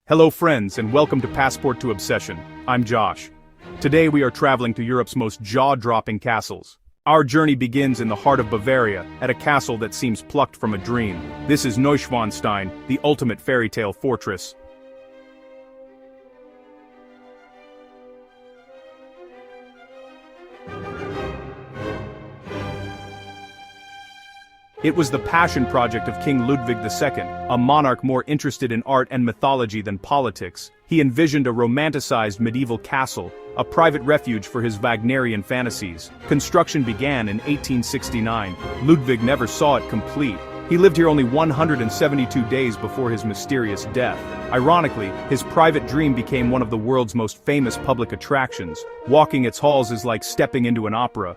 Hello friends and welcome to Passport to Obsession. I'm Josh. Today we are traveling to Europe's most jaw-dropping castles. Our journey begins in the heart of Bavaria, at a castle that seems plucked from a dream. This is Neuschwanstein, the ultimate fairy tale fortress. It was the passion project of King Ludwig II, a monarch more interested in art and mythology than politics. He envisioned a romanticized medieval castle, a private refuge for his Wagnerian fantasies. Construction began in 1869. Ludwig never saw it complete. He lived here only 172 days before his mysterious death. Ironically, his private dream became one of the world's most famous public attractions. Walking its halls is like stepping into an opera.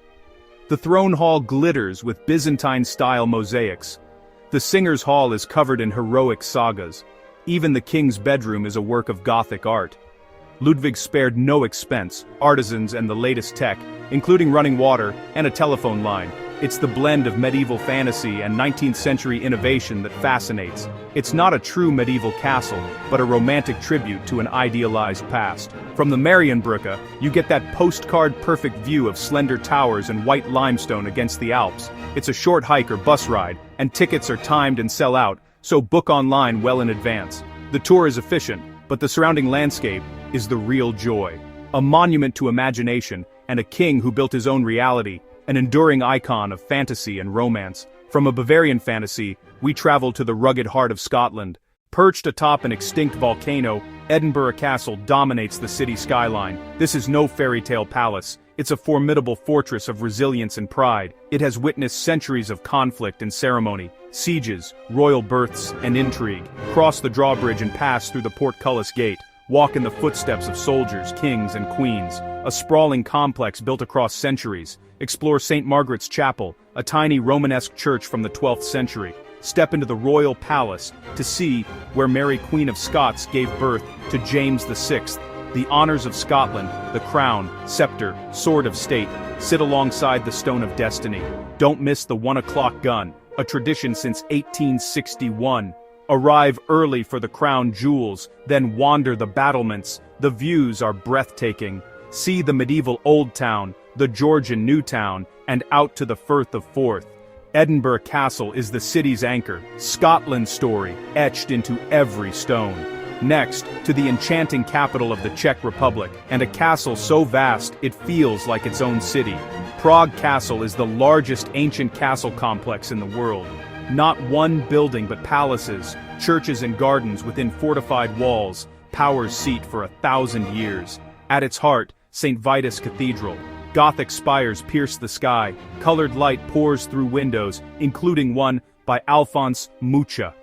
The throne hall glitters with Byzantine-style mosaics. The Singers' Hall is covered in heroic sagas. Even the king's bedroom is a work of Gothic art. Ludwig spared no expense, artisans and the latest tech, including running water and a telephone line. It's the blend of medieval fantasy and 19th century innovation that fascinates. It's not a true medieval castle, but a romantic tribute to an idealized past. From the Marienbrücke, you get that postcard-perfect view of slender towers and white limestone against the Alps. It's a short hike or bus ride, and tickets are timed and sell out, so book online well in advance. The tour is efficient, but the surrounding landscape is the real joy. A monument to imagination, and a king who built his own reality. An enduring icon of fantasy and romance. From a Bavarian fantasy, we travel to the rugged heart of Scotland. Perched atop an extinct volcano, Edinburgh Castle dominates the city skyline. This is no fairy tale palace. It's a formidable fortress of resilience and pride. It has witnessed centuries of conflict and ceremony, sieges, royal births, and intrigue. Cross the drawbridge and pass through the portcullis gate. Walk in the footsteps of soldiers, kings, and queens. A sprawling complex built across centuries. Explore St. Margaret's Chapel, a tiny Romanesque church from the 12th century. Step into the royal palace to see where Mary Queen of Scots gave birth to James VI. The honors of Scotland, the crown, scepter, sword of state, sit alongside the stone of destiny. Don't miss the 1 o'clock gun, a tradition since 1861. Arrive early for the crown jewels, then wander the battlements. The views are breathtaking. See the medieval Old Town, the Georgian New Town, and out to the Firth of Forth. Edinburgh Castle is the city's anchor, Scotland's story, etched into every stone. Next, to the enchanting capital of the Czech Republic, and a castle so vast it feels like its own city. Prague Castle is the largest ancient castle complex in the world. Not one building but palaces, churches and gardens within fortified walls, power's seat for 1,000 years. At its heart, St. Vitus Cathedral. Gothic spires pierce the sky, colored light pours through windows, including one by Alphonse Mucha.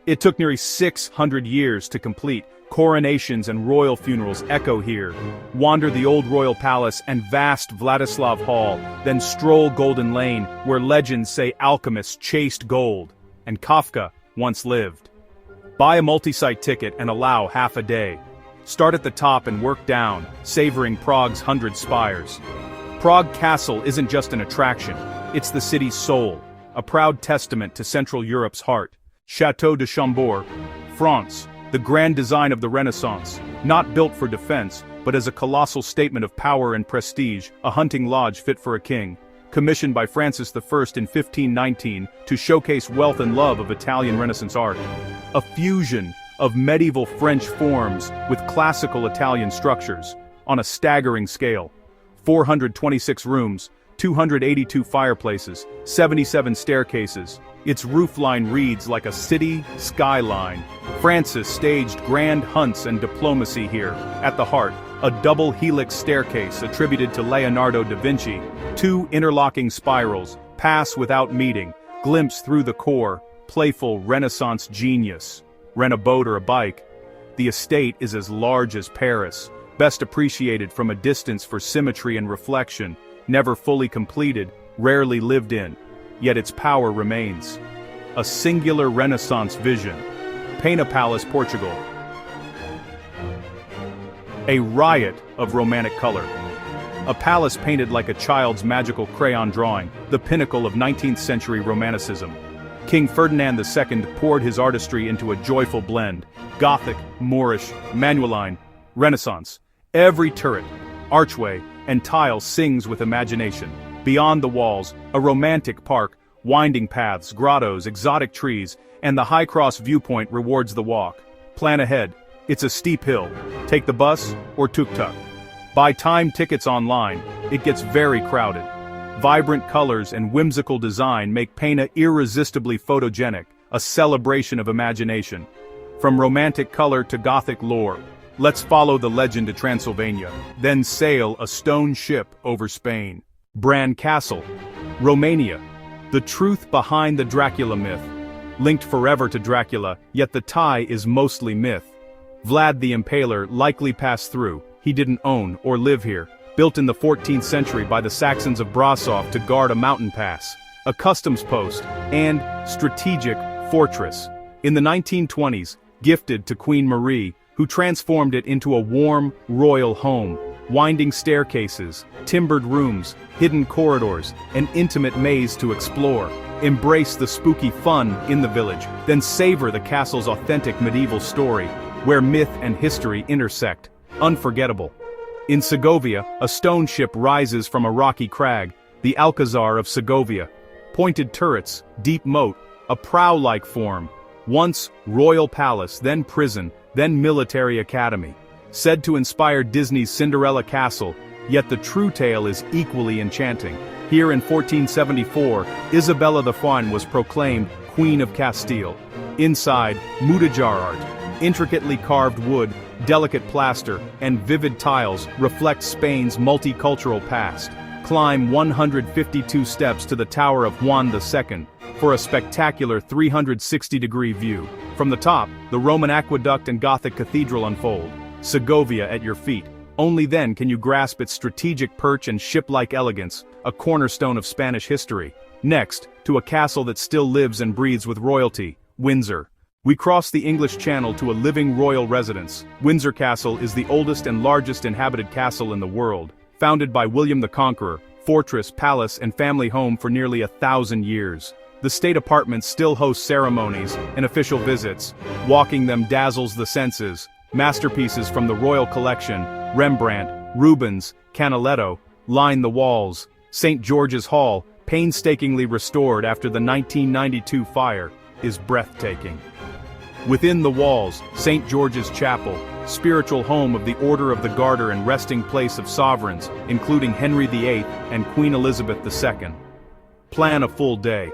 It took nearly 600 years to complete. Coronations and royal funerals echo here. Wander the old royal palace and vast Vladislav Hall, then stroll Golden Lane, where legends say alchemists chased gold, and Kafka once lived. Buy a multi-site ticket and allow half a day. Start at the top and work down, savoring Prague's 100 spires. Prague Castle isn't just an attraction, it's the city's soul, a proud testament to Central Europe's heart. Château de Chambord, France, the grand design of the Renaissance, not built for defense, but as a colossal statement of power and prestige, a hunting lodge fit for a king. Commissioned by Francis I in 1519 to showcase wealth and love of Italian Renaissance art. A fusion of medieval French forms with classical Italian structures, on a staggering scale. 426 rooms, 282 fireplaces, 77 staircases. Its roofline reads like a city skyline. Francis staged grand hunts and diplomacy here. At the heart, a double helix staircase attributed to Leonardo da Vinci. 2 interlocking spirals, pass without meeting, glimpse through the core, playful Renaissance genius. Rent a boat or a bike. The estate is as large as Paris, best appreciated from a distance for symmetry and reflection, never fully completed, rarely lived in, yet its power remains. A singular Renaissance vision. Pena Palace, Portugal. A riot of romantic color. A palace painted like a child's magical crayon drawing, the pinnacle of 19th century Romanticism. King Ferdinand II poured his artistry into a joyful blend. Gothic, Moorish, Manueline, Renaissance. Every turret, archway, and tile sings with imagination. Beyond the walls, a romantic park, winding paths, grottos, exotic trees, and the high cross viewpoint rewards the walk. Plan ahead. It's a steep hill. Take the bus or tuk-tuk. Buy time tickets online. It gets very crowded. Vibrant colors and whimsical design make Pena irresistibly photogenic, a celebration of imagination. From romantic color to Gothic lore, let's follow the legend to Transylvania, then sail a stone ship over Spain. Prague Castle, Romania. The truth behind the Dracula myth. Linked forever to Dracula, yet the tie is mostly myth. Vlad the Impaler likely passed through. He didn't own or live here. Built in the 14th century by the Saxons of Brasov to guard a mountain pass, a customs post, and strategic fortress. In the 1920s, gifted to Queen Marie, who transformed it into a warm, royal home. Winding staircases, timbered rooms, hidden corridors, an intimate maze to explore. Embrace the spooky fun in the village, then savor the castle's authentic medieval story, where myth and history intersect. Unforgettable. In Segovia, a stone ship rises from a rocky crag, the Alcazar of Segovia. Pointed turrets, deep moat, a prow-like form. Once royal palace, then prison, then military academy. Said to inspire Disney's Cinderella Castle, yet the true tale is equally enchanting. Here in 1474, Isabella the Fawn was proclaimed Queen of Castile. Inside, Mudéjar art, intricately carved wood, delicate plaster, and vivid tiles reflect Spain's multicultural past. Climb 152 steps to the Tower of Juan II for a spectacular 360-degree view. From the top, the Roman aqueduct and Gothic cathedral unfold. Segovia at your feet. Only then can you grasp its strategic perch and ship-like elegance, a cornerstone of Spanish history. Next, to a castle that still lives and breathes with royalty, Windsor. We cross the English Channel to a living royal residence. Windsor Castle is the oldest and largest inhabited castle in the world. Founded by William the Conqueror, fortress, palace, and family home for nearly 1,000 years. The state apartments still host ceremonies and official visits. Walking them dazzles the senses. Masterpieces from the royal collection, Rembrandt, Rubens, Canaletto, line the walls. St. George's Hall, painstakingly restored after the 1992 fire, is breathtaking. Within the walls, St. George's Chapel, spiritual home of the Order of the Garter and resting place of sovereigns, including Henry VIII and Queen Elizabeth II. Plan a full day.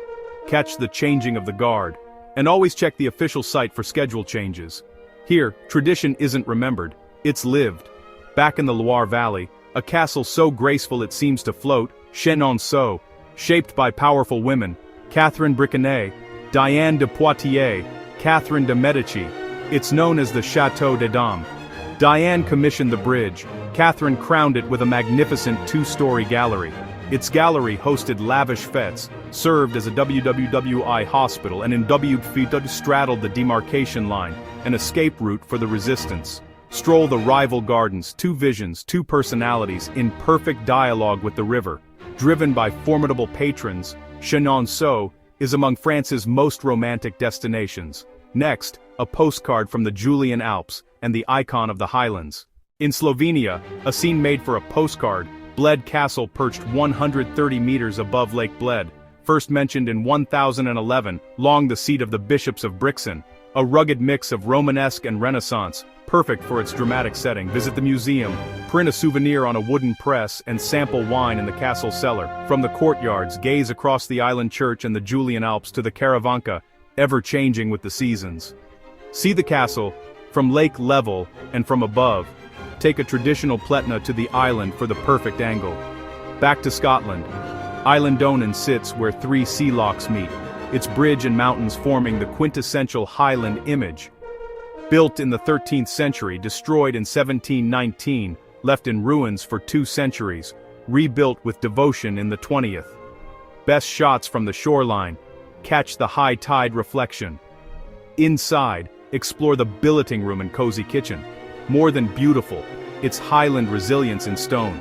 Catch the changing of the guard. And always check the official site for schedule changes. Here, tradition isn't remembered, it's lived. Back in the Loire Valley, a castle so graceful it seems to float, Chenonceau, shaped by powerful women, Catherine Briconnet, Diane de Poitiers, Catherine de Medici. It's known as the Château des Dames. Diane commissioned the bridge, Catherine crowned it with a magnificent 2-story gallery. Its gallery hosted lavish fetes, served as a WWWI hospital, and in W straddled the demarcation line, an escape route for the resistance. Stroll the rival gardens, 2 visions, 2 personalities, in perfect dialogue with the river. Driven by formidable patrons, Chenonceau is among France's most romantic destinations. Next, a postcard from the Julian Alps and the icon of the Highlands. In Slovenia, a scene made for a postcard, Bled Castle perched 130 meters above Lake Bled, first mentioned in 1011, long the seat of the bishops of Brixen. A rugged mix of Romanesque and Renaissance, perfect for its dramatic setting. Visit the museum, print a souvenir on a wooden press, and sample wine in the castle cellar. From the courtyards, gaze across the island church and the Julian Alps to the Karavanka, ever-changing with the seasons. See the castle, from lake level, and from above. Take a traditional pletna to the island for the perfect angle. Back to Scotland. Island Donan sits where 3 sea locks meet, its bridge and mountains forming the quintessential Highland image. Built in the 13th century, destroyed in 1719, left in ruins for 2 centuries, rebuilt with devotion in the 20th. Best shots from the shoreline, catch the high tide reflection. Inside, explore the billeting room and cozy kitchen. More than beautiful, its Highland resilience in stone.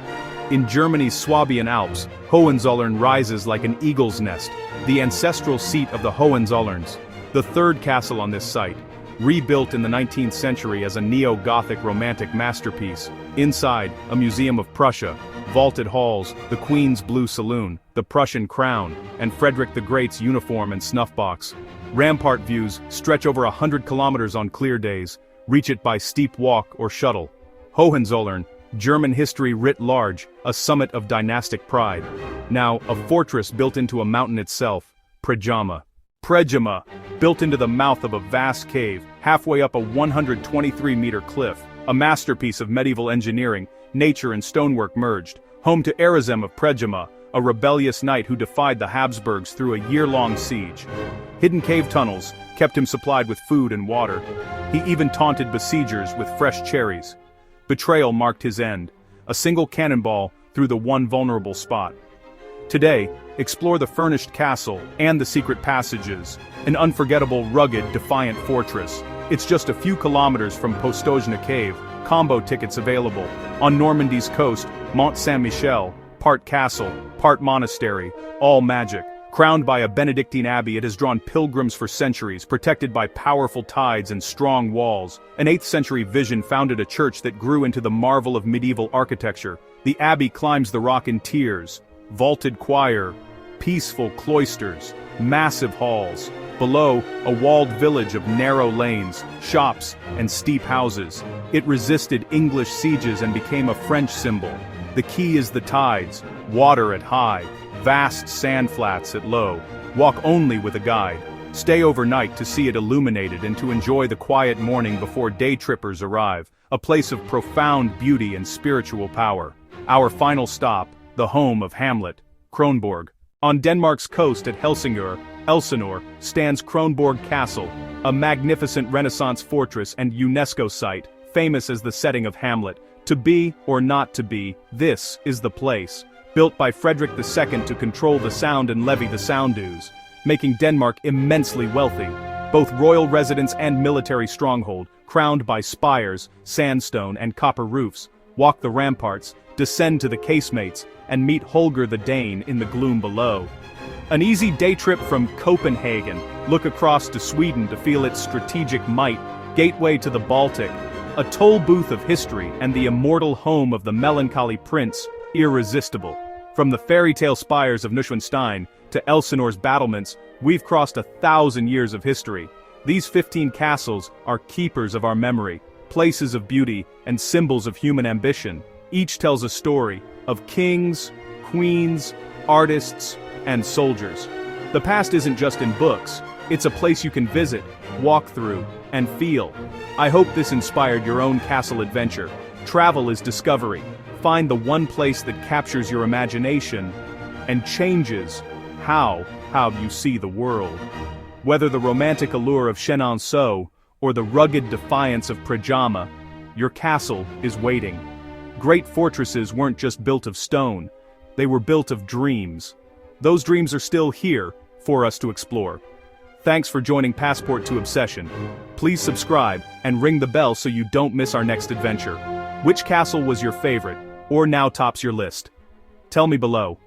In Germany's Swabian Alps, Hohenzollern rises like an eagle's nest, the ancestral seat of the Hohenzollerns. The third castle on this site, rebuilt in the 19th century as a neo-Gothic romantic masterpiece. Inside, a museum of Prussia, vaulted halls, the Queen's Blue Saloon, the Prussian crown, and Frederick the Great's uniform and snuffbox. Rampart views stretch over 100 kilometers on clear days, reach it by steep walk or shuttle. Hohenzollern, German history writ large, a summit of dynastic pride. Now, a fortress built into a mountain itself, Prejama. Prejama, built into the mouth of a vast cave, halfway up a 123-meter cliff. A masterpiece of medieval engineering, nature and stonework merged. Home to Erazem of Prejama, a rebellious knight who defied the Habsburgs through a year-long siege. Hidden cave tunnels kept him supplied with food and water. He even taunted besiegers with fresh cherries. Betrayal marked his end, a single cannonball through the one vulnerable spot. Today, explore the furnished castle and the secret passages, an unforgettable, rugged, defiant fortress. It's just a few kilometers from Postojna Cave, combo tickets available. On Normandy's coast, Mont Saint-Michel, part castle, part monastery, all magic. Crowned by a Benedictine abbey, it has drawn pilgrims for centuries, protected by powerful tides and strong walls. An 8th century vision founded a church that grew into the marvel of medieval architecture. The abbey climbs the rock in tiers, vaulted choir, peaceful cloisters, massive halls. Below, a walled village of narrow lanes, shops, and steep houses. It resisted English sieges and became a French symbol. The key is the tides, water at high, vast sand flats at low. Walk only with a guide. Stay overnight to see it illuminated and to enjoy the quiet morning before day trippers arrive, a place of profound beauty and spiritual power. Our final stop, the home of Hamlet, Kronborg. On Denmark's coast at Helsingør, Elsinore, stands Kronborg Castle, a magnificent Renaissance fortress and UNESCO site, famous as the setting of Hamlet. To be or not to be, this is the place. Built by Frederick II to control the sound and levy the sound dues, making Denmark immensely wealthy. Both royal residence and military stronghold, crowned by spires, sandstone, and copper roofs. Walk the ramparts, descend to the casemates, and meet Holger the Dane in the gloom below. An easy day trip from Copenhagen, look across to Sweden to feel its strategic might, gateway to the Baltic, a toll booth of history and the immortal home of the melancholy prince, irresistible. From the fairy tale spires of Neuschwanstein to Elsinore's battlements, we've crossed 1,000 years of history. These 15 castles are keepers of our memory, places of beauty and symbols of human ambition. Each tells a story of kings, queens, artists, and soldiers. The past isn't just in books, it's a place you can visit, walk through, and feel. I hope this inspired your own castle adventure. Travel is discovery. Find the one place that captures your imagination and changes how you see the world. Whether the romantic allure of Chenonceau or the rugged defiance of Prejama, your castle is waiting. Great fortresses weren't just built of stone, they were built of dreams. Those dreams are still here for us to explore. Thanks for joining Passport to Obsession. Please subscribe and ring the bell so you don't miss our next adventure. Which castle was your favorite, or now tops your list? Tell me below.